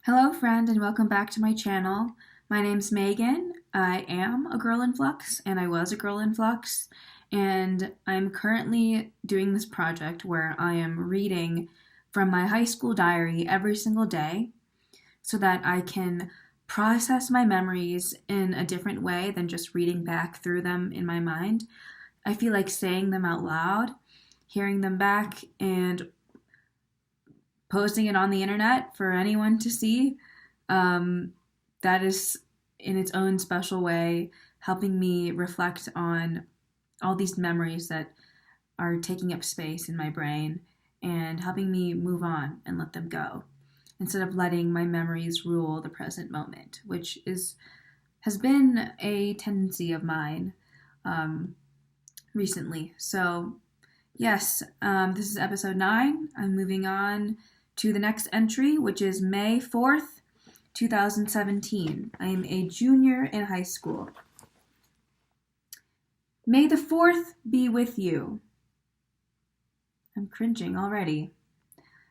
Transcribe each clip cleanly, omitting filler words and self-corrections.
Hello, friend, and welcome back to my channel. My name's Megan. I am a girl in flux, and I was a girl in flux, and I'm currently doing this project where I am reading from my high school diary every single day so that I can process my memories in a different way than just reading back through them in my mind. I feel like saying them out loud, hearing them back, and posting it on the internet for anyone to see, um, that is in its own special way helping me reflect on all these memories that are taking up space in my brain and helping me move on and let them go instead of letting my memories rule the present moment, which has been a tendency of mine um, recently. So yes, this is episode 9. I'm moving on to the next entry, which is May 4th, 2017. I am a junior in high school. May the 4th be with you. I'm cringing already.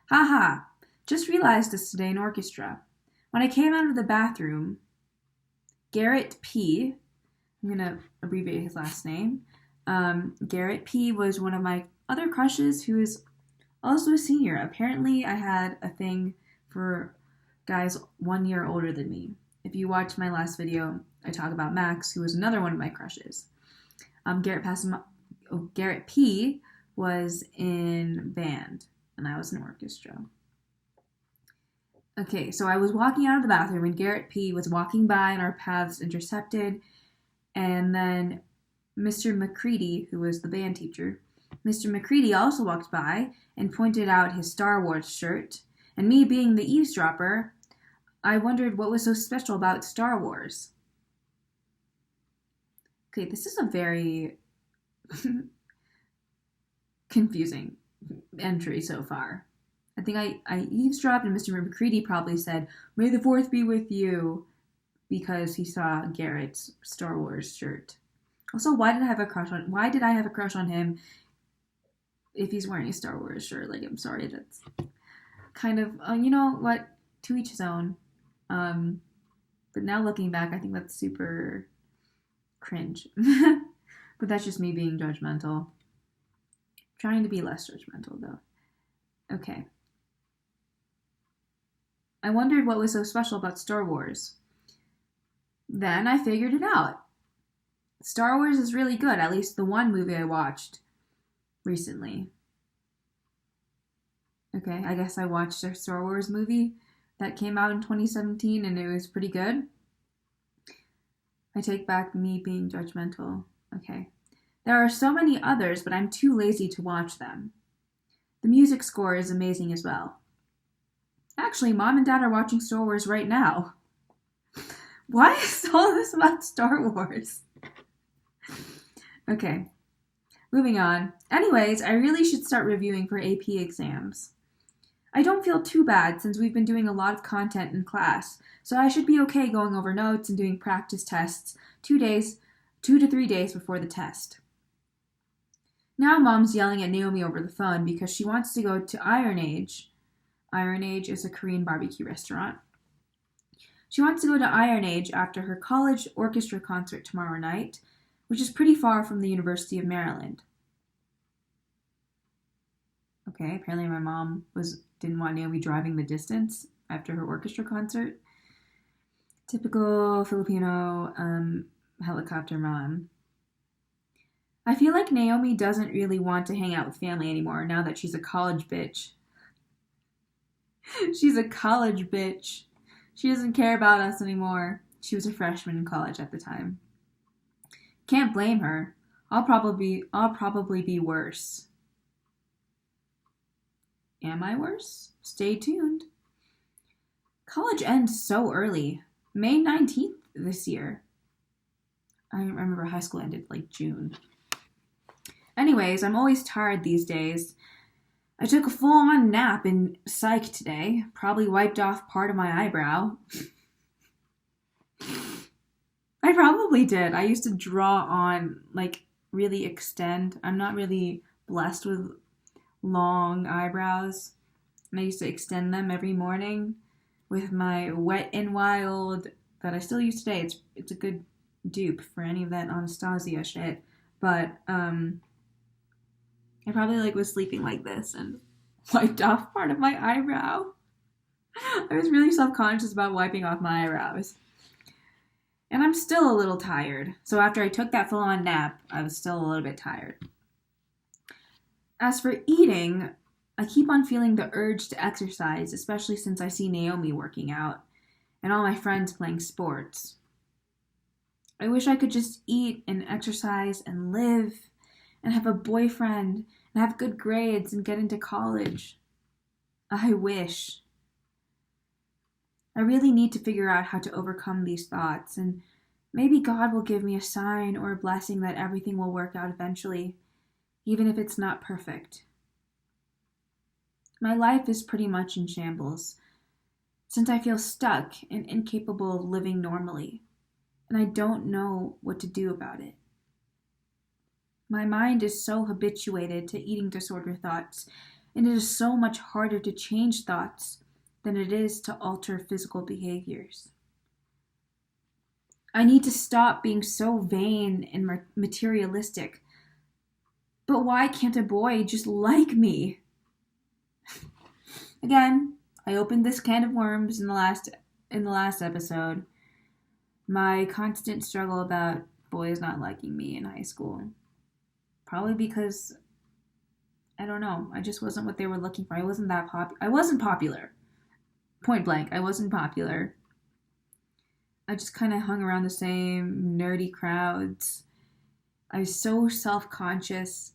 Haha, just realized this today in orchestra. When I came out of the bathroom, Garrett P., I'm going to abbreviate his last name, Garrett P. was one of my other crushes who is also a senior. Apparently, I had a thing for guys 1 year older than me. If you watched my last video, I talk about Max, who was another one of my crushes. Garrett P. was in band, and I was in orchestra. Okay, so I was walking out of the bathroom, and Garrett P. was walking by, and our paths intersected. And then Mr. McCready, who was the band teacher, Mr. McCready also walked by and pointed out his Star Wars shirt, and me being the eavesdropper, I wondered what was so special about Star Wars. Okay, this is a very confusing entry so far. I think I eavesdropped, and Mr. McCready probably said, "May the 4th be with you," because he saw Garrett's Star Wars shirt. Also, why did I have a crush on him if he's wearing a Star Wars shirt? Like, I'm sorry, that's kind of, you know what, to each his own. But now looking back, I think that's super cringe. But that's just me being judgmental. Trying to be less judgmental, though. Okay. I wondered what was so special about Star Wars. Then I figured it out. Star Wars is really good, at least the one movie I watched recently. Okay, I guess I watched a Star Wars movie that came out in 2017 and it was pretty good. I take back me being judgmental. Okay. There are so many others, but I'm too lazy to watch them. The music score is amazing as well. Actually, Mom and Dad are watching Star Wars right now. Why is all this about Star Wars? Okay, moving on. Anyways, I really should start reviewing for AP exams. I don't feel too bad since we've been doing a lot of content in class, so I should be okay going over notes and doing practice tests 2 to 3 days before the test. Now Mom's yelling at Naomi over the phone because she wants to go to Iron Age. Iron Age is a Korean barbecue restaurant. She wants to go to Iron Age after her college orchestra concert tomorrow night, which is pretty far from the University of Maryland. Okay, apparently my mom didn't want Naomi driving the distance after her orchestra concert. Typical Filipino helicopter mom. I feel like Naomi doesn't really want to hang out with family anymore now that she's a college bitch. She's a college bitch. She doesn't care about us anymore. She was a freshman in college at the time. Can't blame her. I'll probably be worse. Am I worse? Stay tuned. College ends so early. May 19th this year. I remember high school ended like June. Anyways, I'm always tired these days. I took a full-on nap in psych today. Probably wiped off part of my eyebrow. I probably did. I used to draw on, really extend. I'm not really blessed with long eyebrows. And I used to extend them every morning. with my Wet n Wild that I still use today. It's a good dupe for any of that Anastasia shit. But I probably like was sleeping like this and wiped off part of my eyebrow. I was really self-conscious about wiping off my eyebrows. And I'm still a little tired. So after I took that full-on nap, I was still a little bit tired. As for eating, I keep on feeling the urge to exercise, especially since I see Naomi working out and all my friends playing sports. I wish I could just eat and exercise and live and have a boyfriend and have good grades and get into college. I wish. I really need to figure out how to overcome these thoughts, and maybe God will give me a sign or a blessing that everything will work out eventually, even if it's not perfect. My life is pretty much in shambles, since I feel stuck and incapable of living normally, and I don't know what to do about it. My mind is so habituated to eating disorder thoughts, and it is so much harder to change thoughts than it is to alter physical behaviors. I need to stop being so vain and materialistic. But why can't a boy just like me? Again, I opened this can of worms in the last episode. My constant struggle about boys not liking me in high school. Probably because I don't know, I just wasn't what they were looking for. I wasn't popular. Point blank, I wasn't popular. I just kind of hung around the same nerdy crowds. I was so self-conscious,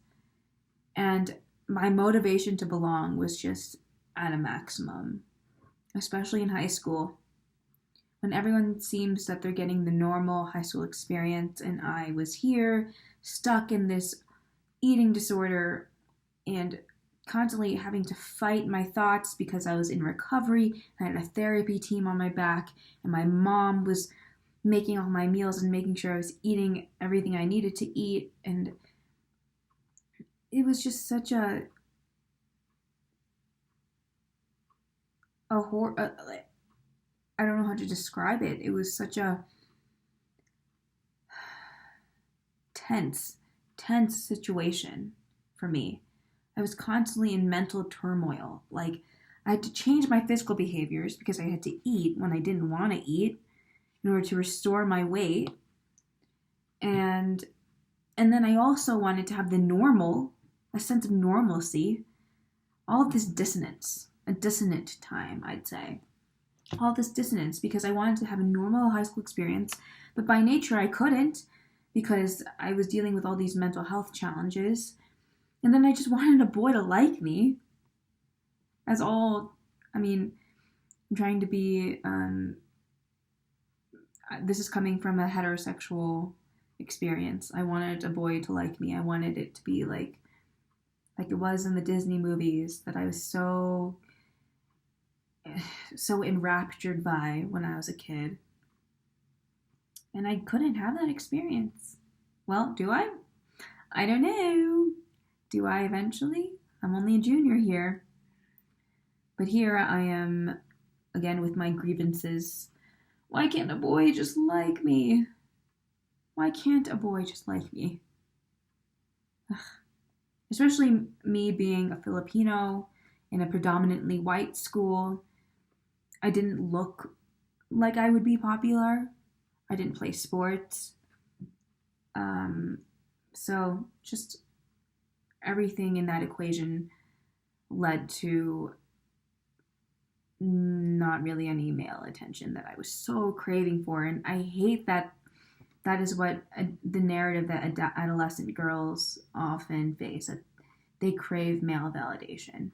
and my motivation to belong was just at a maximum, especially in high school, when everyone seems that they're getting the normal high school experience, and I was here, stuck in this eating disorder and constantly having to fight my thoughts because I was in recovery. I had a therapy team on my back, and my mom was making all my meals and making sure I was eating everything I needed to eat. And it was just such I don't know how to describe it. It was such a tense situation for me. I was constantly in mental turmoil. Like, I had to change my physical behaviors because I had to eat when I didn't want to eat in order to restore my weight. And then I also wanted to have a sense of normalcy. All of this dissonance, a dissonant time, I'd say. All this dissonance because I wanted to have a normal high school experience, but by nature I couldn't because I was dealing with all these mental health challenges. And then I just wanted a boy to like me. I'm trying to be, this is coming from a heterosexual experience. I wanted a boy to like me. I wanted it to be like it was in the Disney movies that I was so enraptured by when I was a kid. And I couldn't have that experience. Well, do I? I don't know. Do I eventually? I'm only a junior here. But here I am, again with my grievances. Why can't a boy just like me? Why can't a boy just like me? Ugh. Especially me being a Filipino in a predominantly white school. I didn't look like I would be popular. I didn't play sports. So just everything in that equation led to not really any male attention that I was so craving for. And I hate that is what the narrative that adolescent girls often face, that they crave male validation.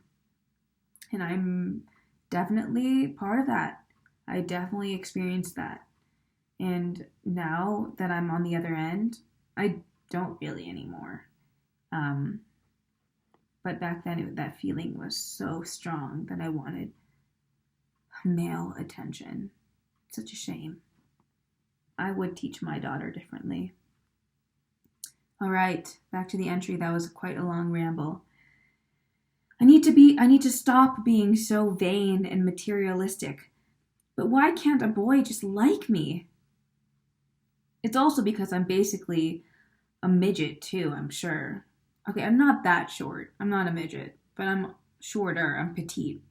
And I'm definitely part of that. I definitely experienced that. And now that I'm on the other end, I don't really anymore. But back then, that feeling was so strong that I wanted male attention. It's such a shame. I would teach my daughter differently. All right, back to the entry. That was quite a long ramble. I need to stop being so vain and materialistic. But why can't a boy just like me? It's also because I'm basically a midget too, I'm sure. Okay, I'm not that short. I'm not a midget, but I'm shorter. I'm petite.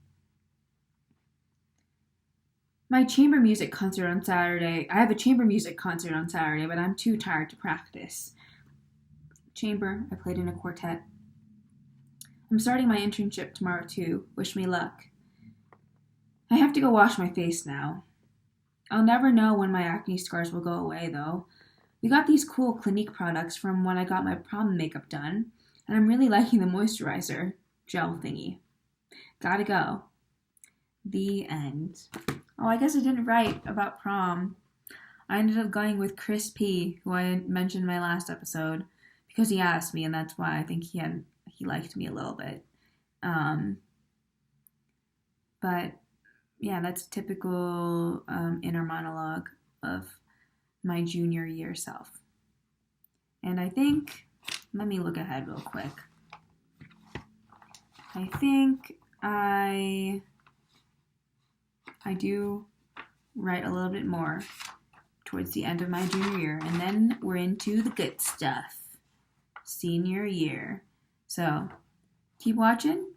My chamber music concert on Saturday. I have a chamber music concert on Saturday, but I'm too tired to practice. Chamber, I played in a quartet. I'm starting my internship tomorrow too. Wish me luck. I have to go wash my face now. I'll never know when my acne scars will go away though. We got these cool Clinique products from when I got my prom makeup done, and I'm really liking the moisturizer gel thingy. Gotta go. The end. Oh, I guess I didn't write about prom. I ended up going with Chris P, who I mentioned in my last episode, because he asked me, and that's why I think he liked me a little bit. Um, but yeah, that's typical inner monologue of my junior year self. And I think, let me look ahead real quick. I think I do write a little bit more towards the end of my junior year, and then we're into the good stuff. Senior year. So keep watching,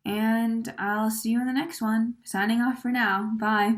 and I'll see you in the next one. Signing off for now. Bye.